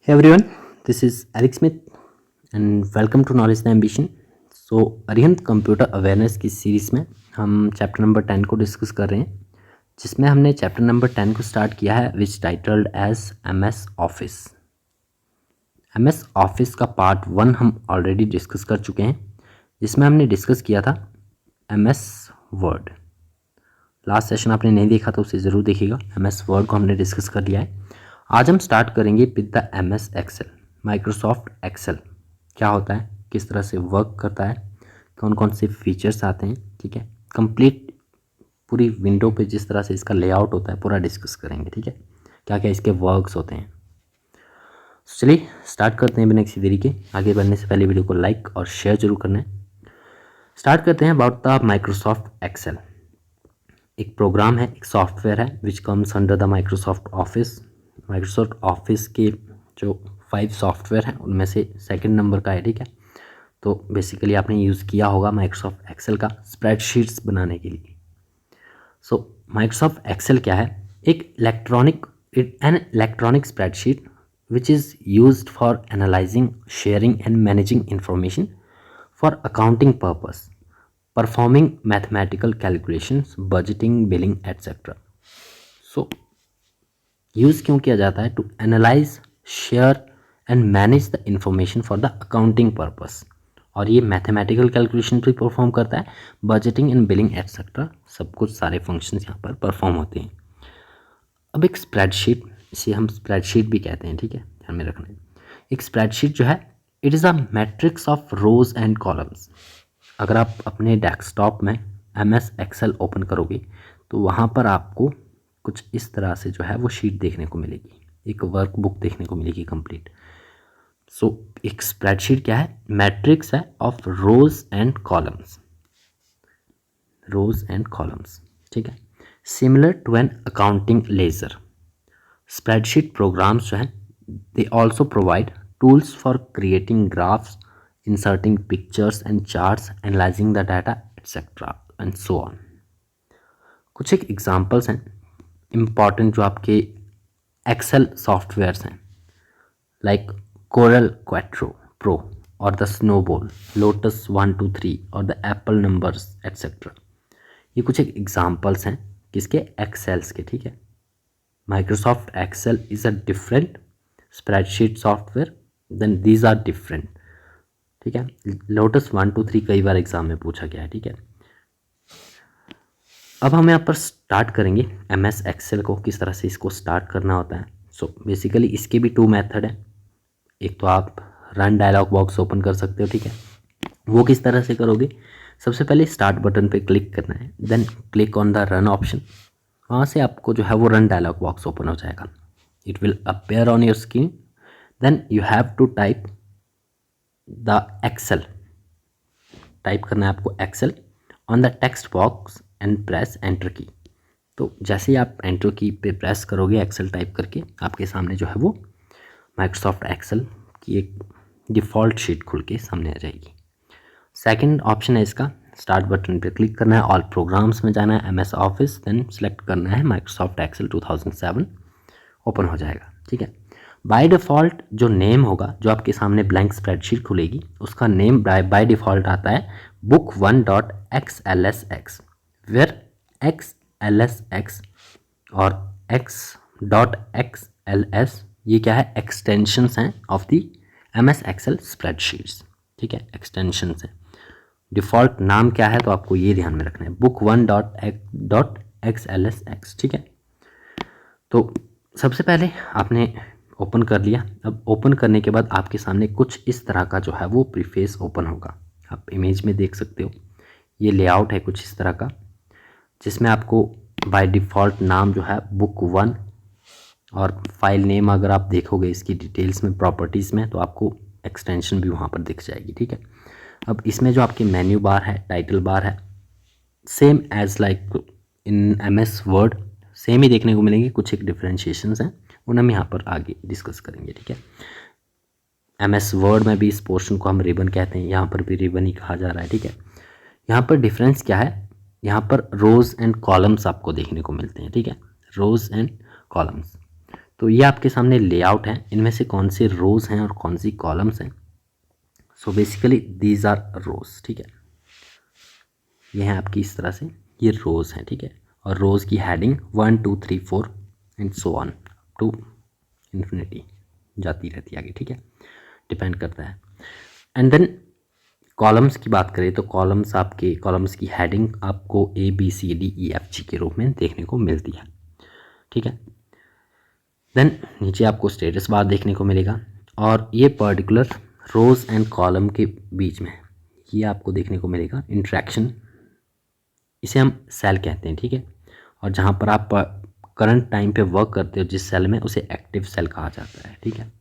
Hey everyone, this is Alex Smith and welcome to Knowledge the Ambition. So Arihant computer awareness की series में हम chapter number 10 को discuss कर रहे हैं, जिसमें हमने चैप्टर नंबर 10 को स्टार्ट किया है which titled as MS office. MS office का पार्ट 1 हम ऑलरेडी डिस्कस कर चुके हैं, जिसमें हमने डिस्कस किया था एमएस वर्ड। लास्ट सेशन आपने नहीं देखा तो उसे ज़रूर देखिएगा। एमएस वर्ड को हमने डिस्कस कर लिया है। आज हम स्टार्ट करेंगे with the MS Excel. Microsoft Excel क्या होता है, किस तरह से वर्क करता है, कौन कौन से फीचर्स आते हैं, ठीक है। कंप्लीट पूरी विंडो पे जिस तरह से इसका लेआउट होता है पूरा डिस्कस करेंगे, ठीक है। क्या क्या इसके वर्क्स होते हैं। चलिए स्टार्ट करते हैं बिना किसी देरी के। आगे बढ़ने से पहले वीडियो को लाइक और शेयर जरूर करना है। स्टार्ट करते हैं अबाउट द माइक्रोसॉफ्ट एक्सेल। एक प्रोग्राम है, एक सॉफ्टवेयर है which comes under the Microsoft office. Microsoft office के जो 5 सॉफ्टवेयर हैं उनमें से सेकंड नंबर का है, ठीक है। तो बेसिकली आपने यूज़ किया होगा माइक्रोसॉफ्ट एक्सेल का स्प्रेडशीट्स बनाने के लिए। सो माइक्रोसॉफ्ट एक्सेल क्या है, an electronic spreadsheet which is used for analysing, sharing and managing information for accounting purpose, performing mathematical calculations, budgeting, billing etcetera. So use क्यों किया जाता है, to analyse, share and manage the information for the accounting purpose. और ये mathematical calculation भी perform करता है, budgeting and billing etcetera, सब कुछ सारे फंक्शंस यहाँ पर परफॉर्म होते हैं। अब एक स्प्रेडशीट, इसे हम स्प्रेडशीट भी कहते हैं, ठीक है, ध्यान में रखना है। एक स्प्रेडशीट जो है, it is a matrix of rows and columns. अगर आप अपने डेस्कटॉप में एमएस एक्सेल ओपन करोगे तो वहाँ पर आपको कुछ इस तरह से जो है वो शीट देखने को मिलेगी, एक वर्कबुक देखने को मिलेगी कंप्लीट। सो एक स्प्रेडशीट क्या है, मैट्रिक्स है of rows and columns, rows and columns, ठीक है। Similar to an accounting ledger. Spreadsheet programs जो हैं they also provide tools for creating graphs, inserting pictures and charts, analysing the data etcetera and so on. कुछ एक examples हैं important जो आपके Excel softwares हैं, लाइक कोरल क्वाट्रो प्रो और the snowball, Lotus 1 2 3 और द एप्पल नंबर्स एट्सेट्रा। ये कुछ एक एग्जांपल्स हैं किसके, एक्सेल्स के, ठीक है। Microsoft Excel is a different spreadsheet software than these are different, ठीक है। लोटस 1 2 3 कई बार एग्जाम में पूछा गया है, ठीक है। अब हम यहाँ पर स्टार्ट करेंगे एमएस एक्सेल को, किस तरह से इसको स्टार्ट करना होता है। सो बेसिकली इसके भी 2 मेथड हैं। एक तो आप रन डायलॉग बॉक्स ओपन कर सकते हो, ठीक है। वो किस तरह से करोगे, सबसे पहले स्टार्ट बटन पे क्लिक करना है, then click on the run option. वहाँ से आपको जो है वो रन डायलॉग बॉक्स ओपन हो जाएगा। It will appear on your screen, then you have to type the Excel. Type करना है आपको Excel on the text box and press enter key. तो जैसे ही आप एंटर की पे प्रेस करोगे एक्सेल टाइप करके, आपके सामने जो है वो माइक्रोसॉफ्ट एक्सेल की एक डिफ़ॉल्ट शीट खुल के सामने आ जाएगी। सेकंड ऑप्शन है इसका, स्टार्ट बटन पे क्लिक करना है, ऑल प्रोग्राम्स में जाना है, एमएस ऑफिस, देन सेलेक्ट करना है माइक्रोसॉफ्ट एक्सेल 2007, ओपन हो जाएगा, ठीक है। बाय डिफ़ॉल्ट जो नेम होगा, जो आपके सामने ब्लैंक स्प्रेडशीट खुलेगी, उसका नेम बाय डिफ़ॉल्ट आता है book1.xlsx, वेयर xlsx और x.xls ये क्या है, एक्सटेंशंस हैं of the MS Excel spreadsheets, ठीक है, एक्सटेंशंस हैं। डिफ़ॉल्ट नाम क्या है तो आपको ये ध्यान में रखना है, book1.xlsx, ठीक है। तो सबसे पहले आपने ओपन कर लिया। अब ओपन करने के बाद आपके सामने कुछ इस तरह का जो है वो प्रीफेस ओपन होगा, आप इमेज में देख सकते हो। ये लेआउट है कुछ इस तरह का, जिसमें आपको बाय डिफ़ॉल्ट नाम जो है book1 और फाइल नेम अगर आप देखोगे इसकी डिटेल्स में, प्रॉपर्टीज़ में, तो आपको एक्सटेंशन भी वहाँ पर दिख जाएगी, ठीक है। अब इसमें जो आपके मेन्यू बार है, टाइटल बार है, same as like in MS Word same ही देखने को मिलेंगे। कुछ एक डिफरेंशिएशंस हैं, उन्हें हम यहाँ पर आगे डिस्कस करेंगे, ठीक है। एमएस वर्ड में भी इस पोर्शन को हम रिबन कहते हैं, यहाँ पर भी रिबन ही कहा जा रहा है, ठीक है। यहाँ पर डिफरेंस क्या है, यहाँ पर रोज़ एंड कॉलम्स आपको देखने को मिलते हैं, ठीक है, रोज़ एंड कॉलम्स। तो ये आपके सामने लेआउट है, इनमें से कौन से रोज़ हैं और कौन सी कॉलम्स हैं। सो बेसिकली दीज आर रोज़, ठीक है। ये हैं आपकी इस तरह से, ये रोज़ हैं, ठीक है। और रोज़ की heading 1 2 3 4 and so on to infinity जाती रहती है आगे, ठीक है, डिपेंड करता है। एंड देन कॉलम्स की बात करें तो कॉलम्स की हेडिंग आपको ABCDEFG के रूप में देखने को मिलती है, ठीक है। देन नीचे आपको स्टेटस बार देखने को मिलेगा, और ये पर्टिकुलर रोज़ एंड कॉलम के बीच में ये आपको देखने को मिलेगा इंट्रैक्शन, इसे हम सेल कहते हैं, ठीक है। और जहाँ पर आप करंट टाइम पे वर्क करते हो जिस सेल में, उसे एक्टिव सेल कहा जाता है, ठीक है।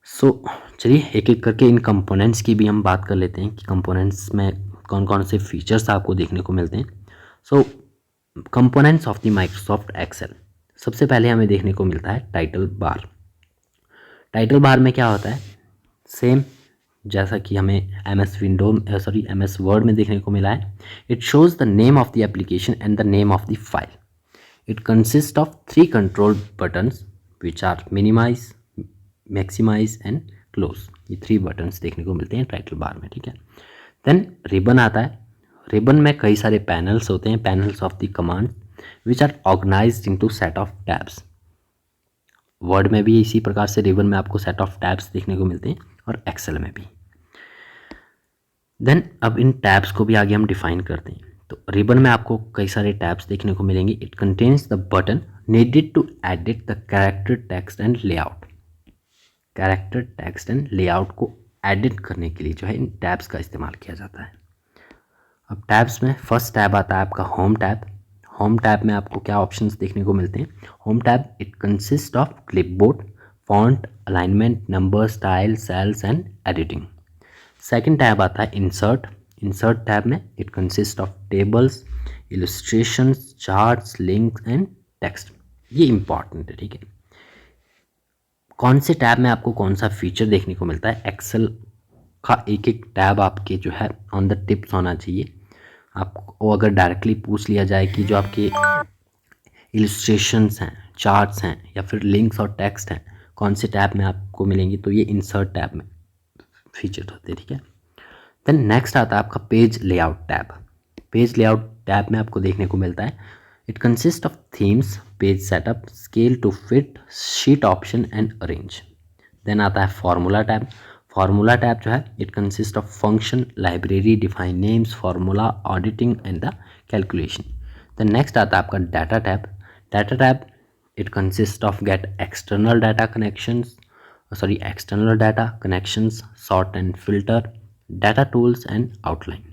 सो चलिए एक एक करके इन कंपोनेंट्स की भी हम बात कर लेते हैं कि कंपोनेंट्स में कौन कौन से फीचर्स आपको देखने को मिलते हैं। So components of the Microsoft Excel, सबसे पहले हमें देखने को मिलता है टाइटल बार। टाइटल बार में क्या होता है, सेम जैसा कि हमें MS वर्ड में देखने को मिला है। It shows the name of the application and the name of the file. It consist of 3 control buttons which are minimise, maximise and close. ये 3 बटन्स देखने को मिलते हैं टाइटल बार में, ठीक है। देन रिबन आता है। रिबन में कई सारे पैनल्स होते हैं, panels of the command which are organised into set of tabs. Word में भी इसी प्रकार से रिबन में आपको सेट ऑफ टैब्स देखने को मिलते हैं, और एक्सेल में भी। देन अब इन टैब्स को भी आगे हम डिफाइन करते हैं। तो रिबन में आपको कई सारे टैब्स देखने को मिलेंगे। It contains the button needed to edit the character, text and layout. Character, text and layout को एडिट करने के लिए जो है इन टैब्स का इस्तेमाल किया जाता है। अब टैब्स में फर्स्ट टैब आता है आपका होम टैब। होम टैब में आपको क्या ऑप्शंस देखने को मिलते हैं। Home tab it consist of clipboard, font, alignment, number, style, cells and editing. Second tab आता है इंसर्ट। इंसर्ट टैब में it consist of tables, illustrations, charts, links and text. ये इंपॉर्टेंट है, ठीक है। कौन से टैब में आपको कौन सा फीचर देखने को मिलता है, एक्सेल का एक एक टैब आपके जो है ऑन द टिप्स होना चाहिए। आपको अगर डायरेक्टली पूछ लिया जाए कि जो आपके इलस्ट्रेशंस हैं, चार्ट्स हैं, या फिर लिंक्स और टेक्स्ट हैं, कौन से टैब में आपको मिलेंगे, तो ये इंसर्ट टैब में फीचर होते हैं, ठीक है। देन नेक्स्ट आता है आपका page layout tab. Page layout tab में आपको देखने को मिलता है it consist of themes, page setup, scale to fit, sheet option and arrange. Then आता है फार्मूला टैब। फार्मूला टैब जो है it consist of function, library, define names, formula, auditing and the calculation. Then next आता है आपका data tab. Data tab it consist of get external data connections, external data connections, sort and filter, data tools and outline.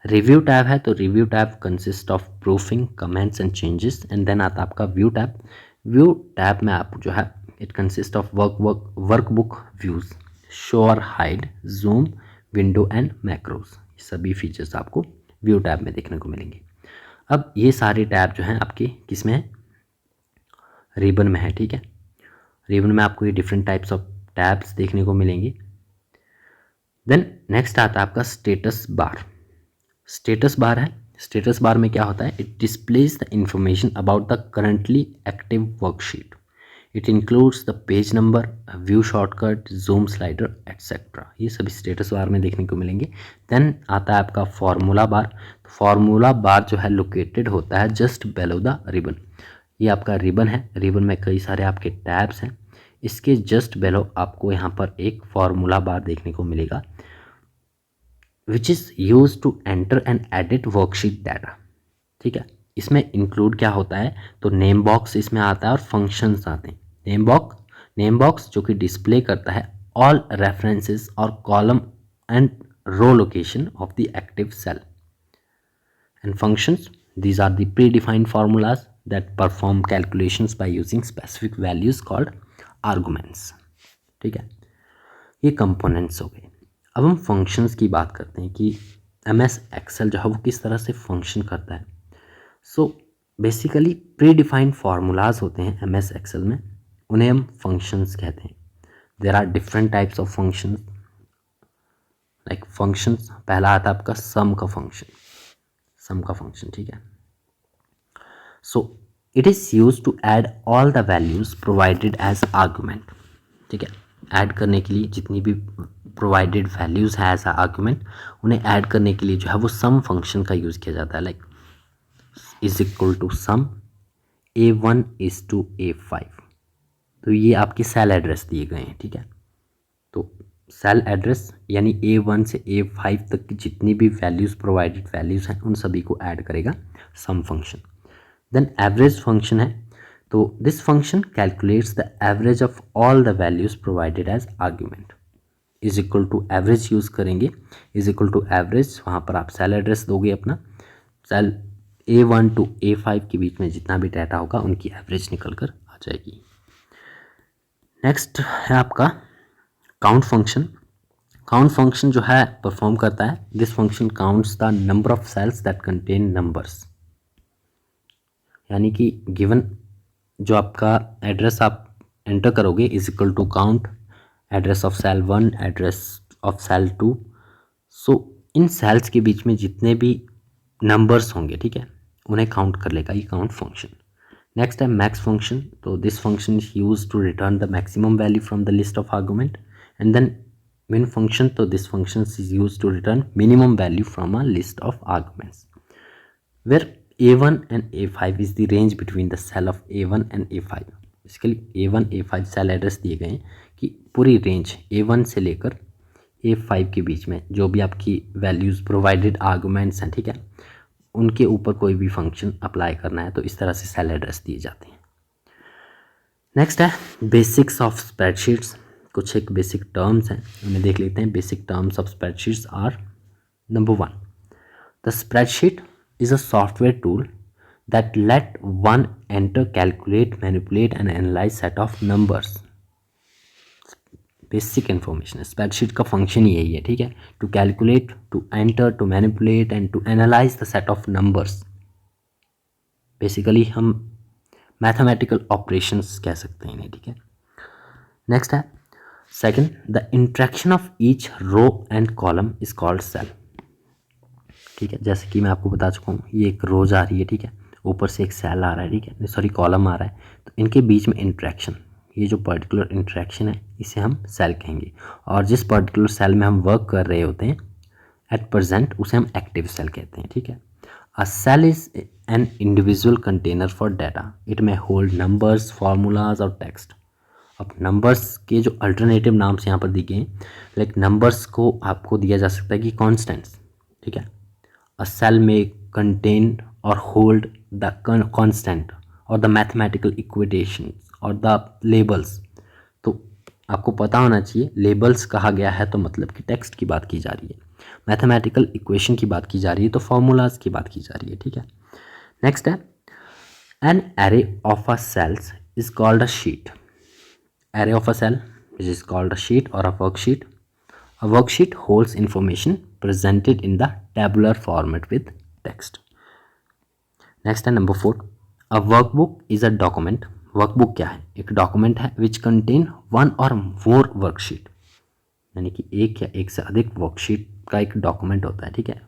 Review tab है, तो review tab consist of proofing, comments and changes. And then आता है आपका view tab. View tab में आप जो है it consist of workbook views, show और hide, zoom, window and macros. ये सभी फीचर्स आपको व्यू टैब में देखने को मिलेंगे। अब ये सारे टैब जो हैं आपके किस में है, रिबन में है, ठीक है। रिबन में आपको ये डिफरेंट टाइप्स ऑफ टैब्स देखने को मिलेंगे। देन नेक्स्ट आता है आपका स्टेटस बार। स्टेटस बार है। स्टेटस बार में क्या होता है, it displays the information about the currently active worksheet. It includes the page number, view shortcut, zoom slider etcetera. ये सभी स्टेटस बार में देखने को मिलेंगे। देन आता है आपका फार्मूला बार। फार्मूला बार जो है लोकेटेड होता है जस्ट बेलो द रिबन। ये आपका रिबन है। रिबन में कई सारे आपके टैब्स हैं। इसके जस्ट बेलो आपको यहाँ पर एक फार्मूला बार देखने को मिलेगा which is use to enter and edit worksheet data, ठीक है। इसमें इंक्लूड क्या होता है, तो नेम बॉक्स इसमें आता है और फंक्शंस आते हैं। नेम बॉक्स जो कि डिस्प्ले करता है ऑल रेफरेंसेस और column and row location of the active cell. And functions, these are the predefined formulas that perform calculations by using specific values called arguments, ठीक है। ये कंपोनेंट्स हो गए। अब हम फंक्शंस की बात करते हैं कि MS एक्सेल जो है वो किस तरह से फंक्शन करता है। सो बेसिकली प्रीडिफाइंड फार्मूलाज होते हैं MS एक्सेल में, उन्हें हम फंक्शंस कहते हैं। There are different types of functions, like functions पहला आता है आपका सम का फंक्शन, ठीक है। So it is use to add all the values provided as argument. ठीक है, ऐड करने के लिए जितनी भी प्रोवाइडेड वैल्यूज़ है एज आर्गूमेंट, उन्हें ऐड करने के लिए जो है वो सम फंक्शन का यूज़ किया जाता है, like is equal to sum A1 is to A5। तो ये आपके सेल एड्रेस दिए गए हैं। ठीक है, तो सेल एड्रेस यानी A1 से A5 तक की जितनी भी वैल्यूज़ प्रोवाइडेड वैल्यूज़ हैं उन सभी को ऐड करेगा sum function. Then average function है, तो this function calculates the average of all the values provided as argument. Is equal to average use करेंगे, इज इक्वल टू एवरेज, वहाँ पर आप सेल एड्रेस दोगे अपना, सेल A1 टू A5 के बीच में जितना भी डाटा होगा उनकी एवरेज निकल कर आ जाएगी। नेक्स्ट है आपका काउंट फंक्शन। काउंट फंक्शन जो है परफॉर्म करता है, this function counts the number of cells that contain numbers. यानी कि गिवन जो आपका एड्रेस आप एंटर करोगे is equal to count address of cell 1, address of cell 2। So इन सेल्स के बीच में जितने भी नंबर्स होंगे, ठीक है, उन्हें काउंट कर लेगा ये काउंट फंक्शन। नेक्स्ट है मैक्स फंक्शन, तो this function is use to return the maximum value from the list of argument. And then min function, तो this function is used to return minimum value from a list of arguments where A1 and A5 is the range between the cell of A1 and A5। Basically A1 A5 cell address दिए गए हैं कि पूरी range A1 से लेकर A5 के बीच में जो भी आपकी वैल्यूज़ प्रोवाइडेड आर्गुमेंट्स हैं, ठीक है, उनके ऊपर कोई भी फंक्शन अप्लाई करना है तो इस तरह से सेल एड्रेस दिए जाते हैं। नेक्स्ट है बेसिक्स ऑफ स्प्रेडशीट्स। कुछ एक बेसिक टर्म्स हैं, उन्हें देख लेते हैं। Basic terms of spreadsheets are, number 1, the spreadsheet is a software tool that let one enter, calculate, manipulate and analyse set of numbers. Basic information है, spreadsheet का function यही है, ठीक है, to calculate, to enter, to manipulate and to analyse the set of numbers. Basically हम mathematical operations कह सकते हैं इन्हें, ठीक है। नेक्स्ट है second, the interaction of each row and column is called cell. ठीक है, जैसे कि मैं आपको बता चुका हूँ, ये एक रो जा रही है, ठीक है, ऊपर से एक सेल आ रहा है, ठीक है, सॉरी कॉलम आ रहा है, तो इनके बीच में इंट्रैक्शन, ये जो पर्टिकुलर इंट्रैक्शन है इसे हम सेल कहेंगे। और जिस पर्टिकुलर सेल में हम वर्क कर रहे होते हैं एट प्रेजेंट उसे हम एक्टिव सेल कहते हैं। ठीक है, a cell is an individual container for data, it may hold numbers, formulas और टेक्स्ट। अब नंबर्स के जो अल्टरनेटिव नाम्स यहाँ पर दिए गए हैं, लाइक नंबर्स को आपको दिया जा सकता है कि कॉन्स्टेंट्स। ठीक है, अ सेल में कंटेन और होल्ड द कांस्टेंट और द मैथमेटिकल इक्वेशंस और द लेबल्स। तो आपको पता होना चाहिए लेबल्स कहा गया है तो मतलब कि टेक्स्ट की बात की जा रही है, मैथमेटिकल इक्वेशन की बात की जा रही है तो फॉर्मूलाज की बात की जा रही है। ठीक है, नेक्स्ट है an array of a cells is called a sheet. Array of a cell which is called a sheet or a worksheet. A worksheet holds information presented in the tabular format with text. Next है number 4. A workbook is a document. Workbook क्या है? एक document है which contain one or more worksheet. यानी कि एक या एक से अधिक वर्कशीट का एक डॉक्यूमेंट होता है। ठीक है,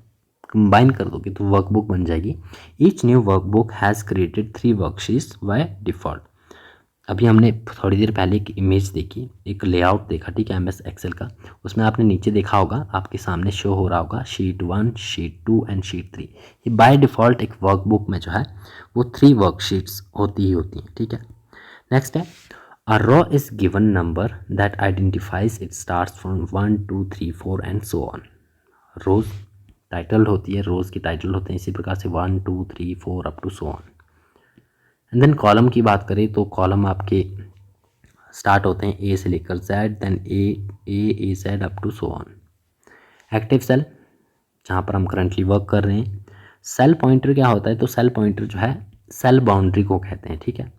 कंबाइन कर दोगे तो वर्कबुक बन जाएगी। Each new workbook has created 3 worksheets by default. अभी हमने थोड़ी देर पहले एक इमेज देखी, एक लेआउट देखा, ठीक है, MS एक्सेल का, उसमें आपने नीचे देखा होगा, आपके सामने शो हो रहा होगा शीट 1, शीट 2 एंड शीट 3। ये बाय डिफ़ॉल्ट एक वर्कबुक में जो है वो 3 वर्कशीट्स होती ही होती हैं। ठीक है, नेक्स्ट है a row is given number that identifies it starts from 1 2 3 4 and so on. Rows title होती है, रोज़ की टाइटल होते हैं इसी प्रकार से 1 2 3 4 up to so on. And then column की बात करें तो कॉलम आपके स्टार्ट होते हैं ए से लेकर Z, then A Z up to so on. Active cell जहाँ पर हम करंटली वर्क कर रहे हैं। सेल पॉइंटर क्या होता है? तो सेल पॉइंटर जो है सेल बाउंड्री को कहते हैं, ठीक है,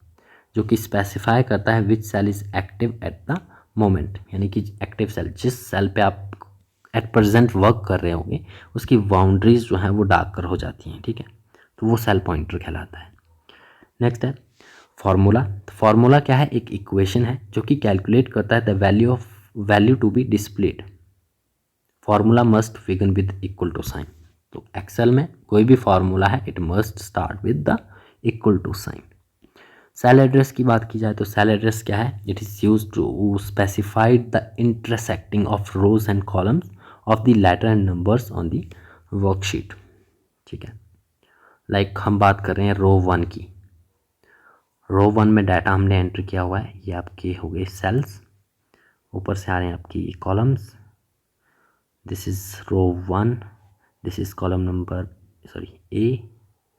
जो कि स्पेसिफाई करता है which cell is active at the moment, यानी कि एक्टिव सेल जिस सेल पे आप एट प्रेजेंट वर्क कर रहे होंगे उसकी बाउंड्रीज जो हैं वो डार्क कर हो जाती हैं। ठीक है, तो वो सेल पॉइंटर कहलाता है। नेक्स्ट है फार्मूला। फार्मूला क्या है? एक इक्वेशन है जो कि कैलकुलेट करता है the value to be displayed. Formula must begin with equal to sign. तो एक्सेल में कोई भी फार्मूला है it must start with the equal to sign. Cell address की बात की जाए तो सेल एड्रेस क्या है, it is use to specified the intersecting of rows and columns of the letter and numbers on the worksheet. ठीक है, like हम बात कर रहे हैं रो 1 की। रो 1 में डाटा हमने एंटर किया हुआ है, ये आपके हो गए सेल्स, ऊपर से आ रहे हैं आपकी columns. This is row 1, this is column number A,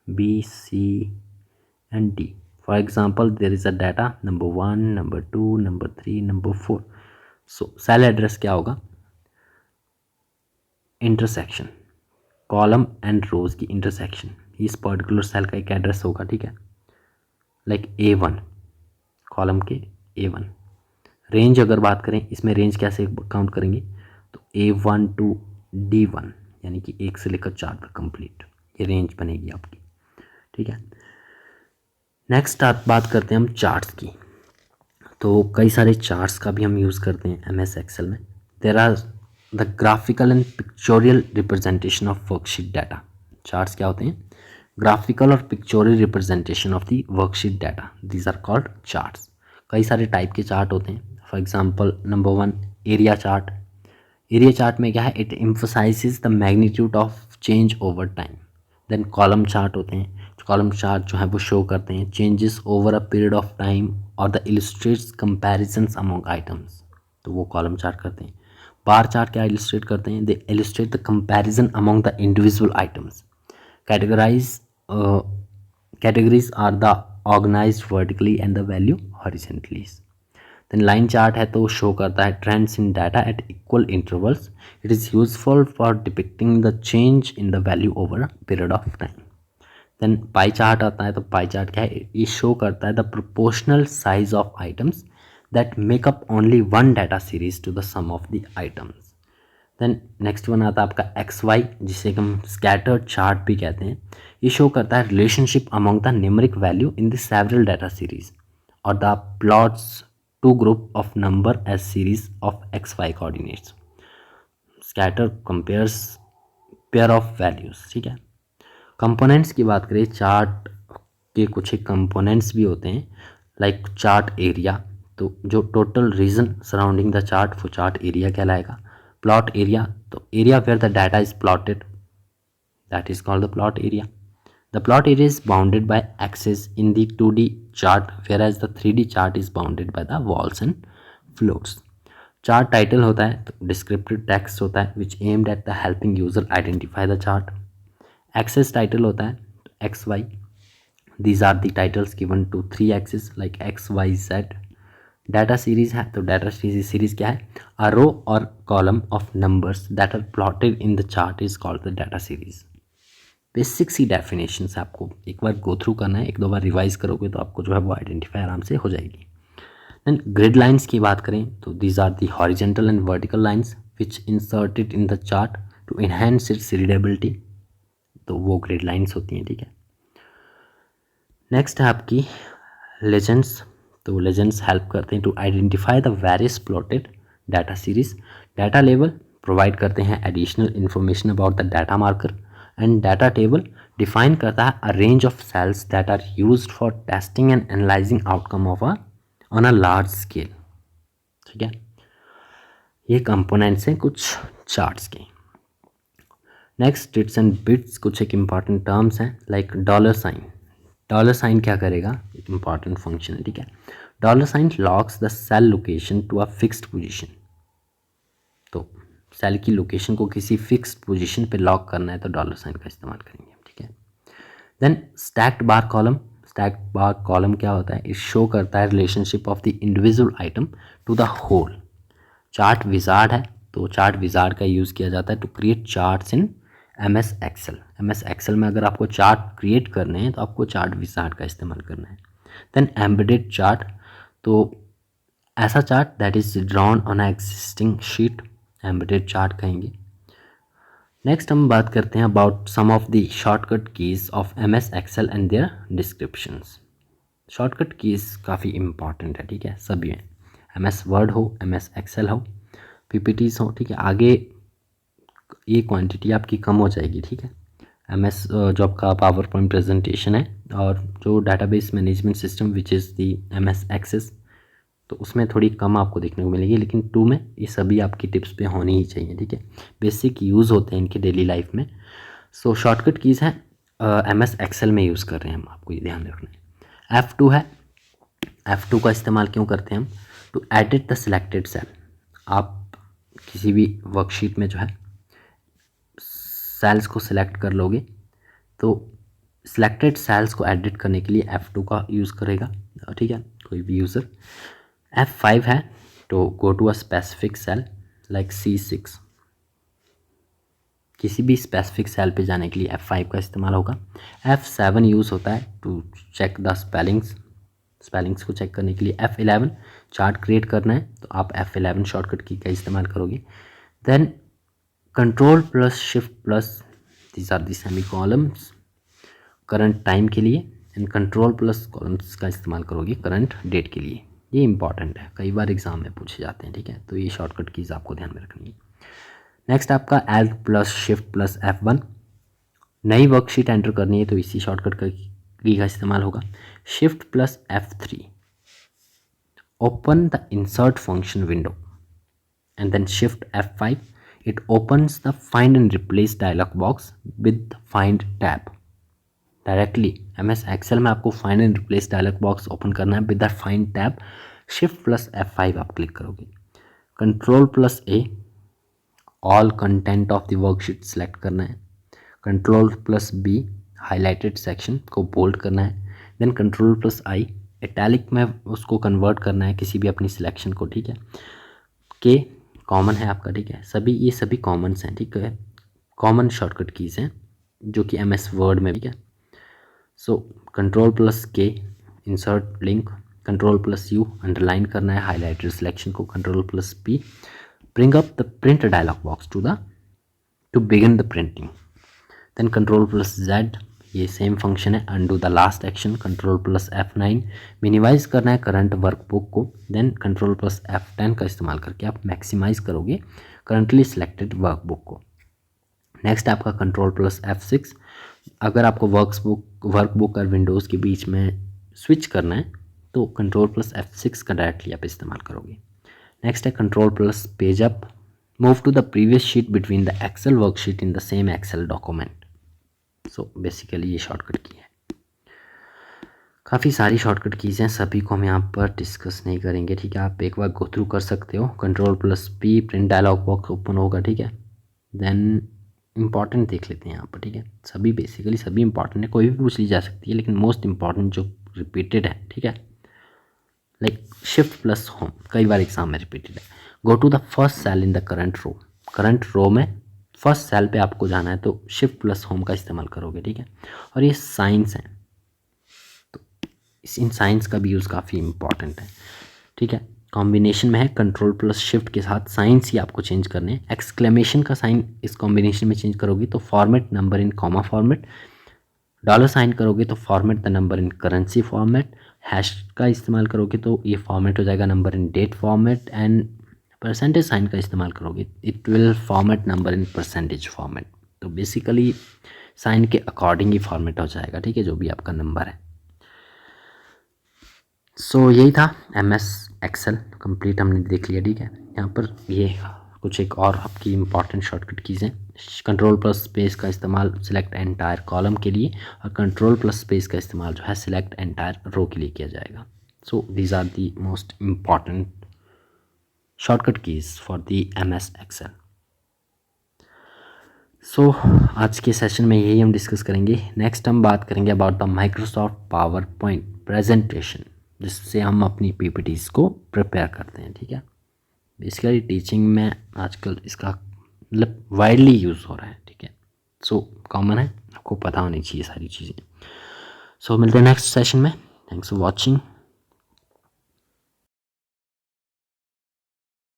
B, C and D. For example, there is a data number 1, number 2, number 3, number 4. So cell address क्या होगा, इंटरसेक्शन, कॉलम एंड रोज की इंटरसेक्शन, इस particular cell का एक address होगा। ठीक है, like A1, column के A1। रेंज अगर बात करें, इसमें रेंज कैसे काउंट करेंगे, तो A1 to D1, यानी कि 1 से लेकर 4 तक कंप्लीट, ये रेंज बनेगी आपकी। ठीक है, नेक्स्ट आप बात करते हैं हम चार्ट्स की। तो कई सारे चार्ट्स का भी हम यूज़ करते हैं MS एक्सेल में। There are the graphical and pictorial representation of worksheet data. Charts क्या होते हैं, ग्राफिकल और pictorial representation of the worksheet data, these are called charts. कई सारे टाइप के चार्ट होते हैं। For example number 1 area chart. Area chart में क्या है, it emphasises the magnitude of change over time. Then column chart होते हैं, कॉलम चार्ट जो है वो शो करते हैं changes over a period of time और द इलिस्ट्रेट्स कंपैरिजंस अमंग आइटम्स, तो वो कॉलम चार्ट करते हैं। बार चार्ट क्या इलिस्ट्रेट करते हैं, they illustrate the comparison among the individual items. Categories are the organized vertically and the value horizontally. Then line chart है तो शो करता है trends in data at equal intervals. It is useful for depicting the change in the value over a period of time. Then pie chart आता है, तो pie chart क्या है, ये शो करता है the proportional size of items that make up only one data series to the sum of the items. Then next one आता है आपका XY, जिसे हम स्कैटर्ड चार्ट भी कहते हैं। ये शो करता है relationship among the numeric value in the several data series और the plots two group of number as series of XY coordinates. Scatter compares pair of values. ठीक है, कंपोनेंट्स की बात करें, चार्ट के कुछ एक कंपोनेंट्स भी होते हैं, लाइक चार्ट एरिया। तो जो total region surrounding the chart वो चार्ट एरिया कहलाएगा। प्लॉट एरिया, तो area where the data is plotted, that is called the plot area. The plot area is bounded by axes in the 2D chart, where as the 3D chart is bounded by the walls and floors. Chart title होता है, तो descriptive text होता है which aimed at the helping user identify the chart. Access title होता है, तो XY, these are the titles given to 3 axes like X, Y, Z। Data series है, तो डाटा सीरीज क्या है, a row or column of numbers that are plotted in the chart is called the data series। Basic सी definition है, आपको एक बार go through करना है, एक दो बार रिवाइज करोगे तो आपको जो है वो आइडेंटिफाई आराम से हो जाएगी। देन ग्रिड लाइंस की बात करें, तो these are the horizontal and vertical lines which inserted in the chart to enhance its readability, तो वो ग्रिड लाइंस होती हैं। ठीक है, नेक्स्ट है आपकी लेजेंड्स। तो लेजेंड्स हेल्प करते हैं to identify the various plotted data series. Data level provide करते हैं additional information about the data marker, and data table define करता है a range of cells that are used for testing and analysing outcome of on a large scale. ठीक है, ये components हैं कुछ charts के। नेक्स्ट डिट्स एंड बिट्स, कुछ एक इंपॉर्टेंट टर्म्स हैं, like dollar sign. Dollar sign क्या करेगा, एक इंपॉर्टेंट फंक्शन है। ठीक है, dollar sign locks the cell location to a fixed position. तो सेल की लोकेशन को किसी फिक्स्ड पोजीशन पे लॉक करना है तो डॉलर साइन का इस्तेमाल करेंगे। ठीक है, then stacked bar column. Stacked bar column क्या होता है, इट शो करता है relationship of the individual item to the whole. Chart wizard है, तो चार्ट विजार्ड का यूज़ किया जाता है to create charts in MS Excel. MS Excel में अगर आपको चार्ट क्रिएट करने हैं तो आपको चार्ट विजार्ड का इस्तेमाल करना है। देन एम्बेडेड चार्ट, तो ऐसा chart that is drawn on a existing sheet, embedded chart कहेंगे। नेक्स्ट हम बात करते हैं about some of the shortcut keys of MS Excel and their descriptions. Shortcut keys काफ़ी इंपॉर्टेंट है। ठीक है, सभी हैं, MS वर्ड हो, MS एक्सेल हो, PPTs हो। ठीक है, आगे ये क्वांटिटी आपकी कम हो जाएगी। ठीक है, MS जो आपका पावर पॉइंट प्रेजेंटेशन है, और जो database management system which is the MS Access, तो उसमें थोड़ी कम आपको देखने को मिलेगी, लेकिन 2 में ये सभी आपकी टिप्स पे होनी ही चाहिए, ठीक है। बेसिक यूज़ होते हैं इनके डेली लाइफ में। सो शॉर्टकट कीज़ हैं MS एक्सेल में यूज़ कर रहे हैं हम, आपको ये ध्यान रखना है। F2 है, F2 का इस्तेमाल क्यों करते हैं हम? To edit the selected cell. आप किसी भी वर्कशीट में जो है सेल्स को सिलेक्ट कर लोगे, तो सिलेक्टेड सेल्स को एडिट करने के लिए F2 का यूज़ करेगा, ठीक है, कोई भी यूज़र। F5 है तो go to a specific cell like C6, किसी भी स्पेसिफिक सेल पे जाने के लिए F5 का इस्तेमाल होगा। F7 यूज़ होता है टू चेक द स्पेलिंग्स को चेक करने के लिए। F11 चार्ट क्रिएट करना है तो आप F11 शॉर्टकट की का इस्तेमाल करोगे। Then control plus shift plus, these are the semi columns current time के लिए, एंड कंट्रोल प्लस कॉलम्स का इस्तेमाल करोगे करंट डेट के लिए। ये इंपॉर्टेंट है, कई बार एग्जाम में पूछे जाते हैं, ठीक है, तो ये शॉर्टकट कीज़ आपको ध्यान में रखनी है। नेक्स्ट आपका Alt plus shift plus F1, नई वर्कशीट एंटर करनी है तो इसी शॉर्टकट की का इस्तेमाल होगा। Shift plus F3, open the insert function window, and then shift F5, it opens the find and replace dialogue box with find tab. Directly MS Excel में आपको find and replace dialogue box open करना है with the find tab. Shift plus F5 आप click करोगे। Control plus A, all content of the worksheet select करना है। Control plus B, highlighted section को bold करना है। Then control plus I, italic में उसको कन्वर्ट करना है किसी भी अपनी सिलेक्शन को, ठीक है। K कॉमन है आपका, ठीक है, ये सभी कॉमन्स हैं, ठीक है, कॉमन शॉर्टकट कीज़ हैं जो कि MS वर्ड में, ठीक है। So control plus K, insert link. Control plus U, underline करना है हाईलाइटेड सिलेक्शन को। Control plus P, bring up the print dialogue box to begin the printing. Then control plus Z, ये same function है, undo the last action. Control plus F9, minimise करना है current workbook को। Then control plus F10 का इस्तेमाल करके आप maximise करोगे करंटली सिलेक्टेड वर्कबुक को। नेक्स्ट आपका कंट्रोल प्लस F6, अगर आपको वर्कबुक और विंडोज़ के बीच में स्विच करना है तो कंट्रोल प्लस F6 का डायरेक्टली आप इस्तेमाल करोगे। नेक्स्ट है control plus page up, move to the previous sheet between the Excel worksheet in the same Excel document. So basically ये शॉर्टकट की है। काफ़ी सारी शॉर्टकट कीज़ हैं, सभी को हम यहाँ पर डिस्कस नहीं करेंगे, ठीक है, आप एक बार गो थ्रू कर सकते हो। Control plus P, print dialogue box open होगा, ठीक है। देन इंपॉर्टेंट देख लेते हैं यहाँ पर, ठीक है, सभी बेसिकली सभी इंपॉर्टेंट है, कोई भी पूछ ली जा सकती है, लेकिन मोस्ट इंपॉर्टेंट जो रिपीटेड है, ठीक है, लाइक शिफ्ट प्लस होम, कई बार एग्जाम में रिपीटेड है। Go to the first cell in the current row में फर्स्ट सेल पे आपको जाना है तो शिफ्ट प्लस होम का इस्तेमाल करोगे, ठीक है। और ये साइंस है तो इन साइंस का भी यूज़ काफ़ी इंपॉर्टेंट है, ठीक है। कॉम्बिनेशन में है, कंट्रोल प्लस शिफ्ट के साथ साइंस ही आपको चेंज करने हैं। एक्सक्लेमेशन का साइन इस कॉम्बिनेशन में चेंज करोगे तो format number in comma format, dollar sign करोगे तो format the number in currency format, hash का इस्तेमाल करोगे तो ये फॉर्मेट हो जाएगा number in date format, and percentage sign का इस्तेमाल करोगे it will format number in percentage format. तो बेसिकली साइन के अकॉर्डिंग ही फॉर्मेट हो जाएगा, ठीक है, जो भी आपका नंबर है। सो यही था MS एक्सेल कंप्लीट हमने देख लिया, ठीक है। यहाँ पर ये कुछ एक और आपकी इंपॉर्टेंट शॉर्टकट कीज़ हैं। कंट्रोल प्लस स्पेस का इस्तेमाल सिलेक्ट एंटायर कॉलम के लिए, और कंट्रोल प्लस स्पेस का इस्तेमाल जो है सिलेक्ट एंटायर रो के लिए किया जाएगा। So these are the most important shortcut keys for the MS Excel. So आज के सेशन में यही हम डिस्कस करेंगे। नेक्स्ट हम बात करेंगे about the Microsoft power point presentation, जिससे हम अपनी PPTs को प्रिपेयर करते हैं, ठीक है। बेसिकली टीचिंग में आजकल इसका मतलब वाइडली यूज़ हो रहा है, ठीक है। सो कॉमन है, आपको पता होनी चाहिए सारी चीज़ें। सो मिलते हैं नेक्स्ट सेशन में। Thanks for watching.